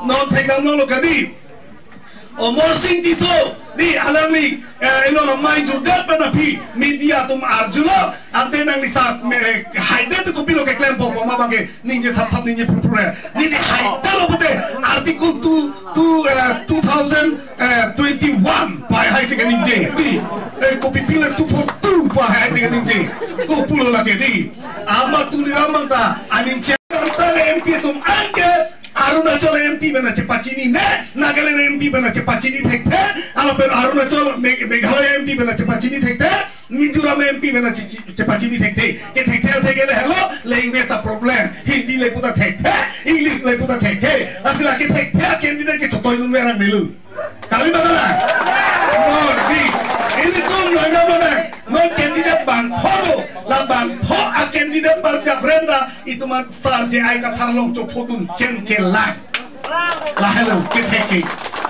non thekdam no lokadi Omor Singh Tiso di alami ilo mai judat panapi media tum arjula ante nang lisat haide tu kopilo ke claim popo mabage ninje thap ninje pupure ni haide lo bote article 2021 pai hai se ninje di kopi pila 242 pai hai se ninje ko pulo lage di ama tu niramanta anin chanta MP tum anke Arunachal MP bana Chepachini ne Nagaland MP bana Chepachini thekte alapen Arunachal Meghalaya MP bana Chepachini thekte Mizoram MP bana Chepachini thekte ke thekte thekele hello language a problem Hindi le puta thekte English le puta thekte asila ke thekte candidate ke chotoi nun merang melu kali bagala or di ini tum langa mana non candidate bang photo la bang pho a candidate barja brenda itu mat sarje ai ka tharlong cho photun chen la hello ke theke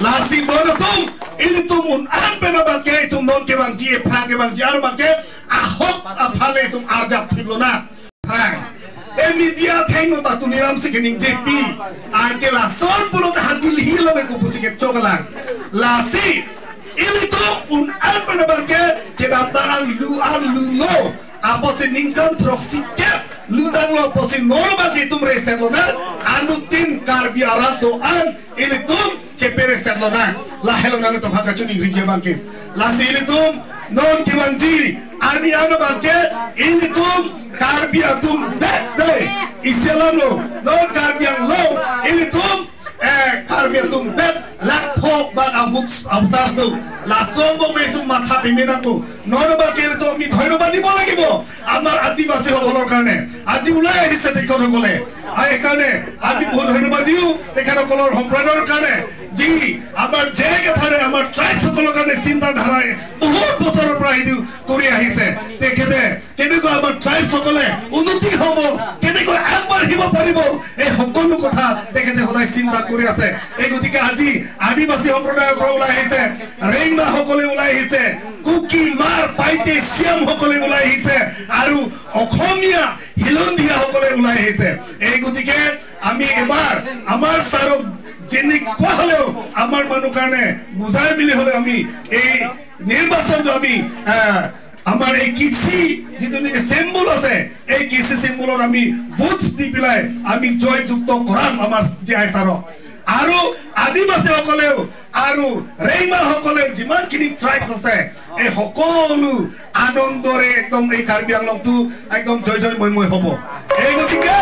la si dono tum ini tum un an pena bang ke tum non ke bang ji phra ke bang ji ar bang ke a hot a phale tum arjap thiblo na phra media thaino ta tuniram se kening jp anke la son pulo ta hadil hilo me ko busi ke chogala la si ili to un alba bangke ke datangan lu lo apa se ningkan troksi ke lu dang lo posi normal ke tum reserlona anutin karbiara to an ili tum chepere serlona la helona to bhaga chuni rije bangke la si ili tum non ki banji army ano bangke ili tum Karbiang tum day Islam lo non karbiang lo ini tum karbiang tum dat la phok bang abutas tu la sombong me tum matha pimena tu non ba kele to mi ধন্যবাদ দিব লাগিব আমার আদিবাসী সকলৰ কাৰণে আজি উলাই আহিছে তেখেত সকলে এই কাৰণে আমি বহুত ধন্যবাদ দিও তেখেত সকলৰ সম্প্ৰদায়ৰ কাৰণে যি আমাৰ যে কথাৰে আমাৰ ট্ৰাইব সকলৰ কাৰণে চিন্তা ধাৰাই বহুত বছৰৰ পৰা ইটো কৰি আহিছে তেখেতে কেনেকৈ আমাৰ ট্ৰাইব সকলে উন্নতি হ'ব কেনেকৈ আগবাঢ়িব পাৰিব এই সকলো কথা তেখেতে সদায় চিন্তা কৰি আছে এই গতিকে আজি আদিবাসী সম্প্ৰদায়ৰ পৰা ওলাই আহিছে ৰেংমা সকলে ওলাই আহিছে কুকি মাৰ পাইতে শ্যাম সকলে ওলাই আহিছে আৰু অসমীয়া হিলন্দিয়া সকলে ওলাই আহিছে এই গতিকে আমি এবাৰ আমাৰ সাৰক যেনে কোৱা হলেও আমাৰ মানুহ কাৰণে বুজাই মিলি হলে আমি এই নিৰ্বাচনটো আমি আমাৰ এই কৃষি যিটো নিকে সিম্বল আছে এই কৃষি সিম্বলৰ আমি ভোট দি পেলাই আমি জয়যুক্ত কৰাম আমাৰ জিআই সাৰক আৰু আদিবাসী সকলেও আৰু ৰেইমা সকলে যিমানখিনি ট্ৰাইবছ আছে এই সকলো আনন্দৰে একদম এই কাৰ্বি আংলংটো একদম জয় জয় মই হ'ব এই গতিকে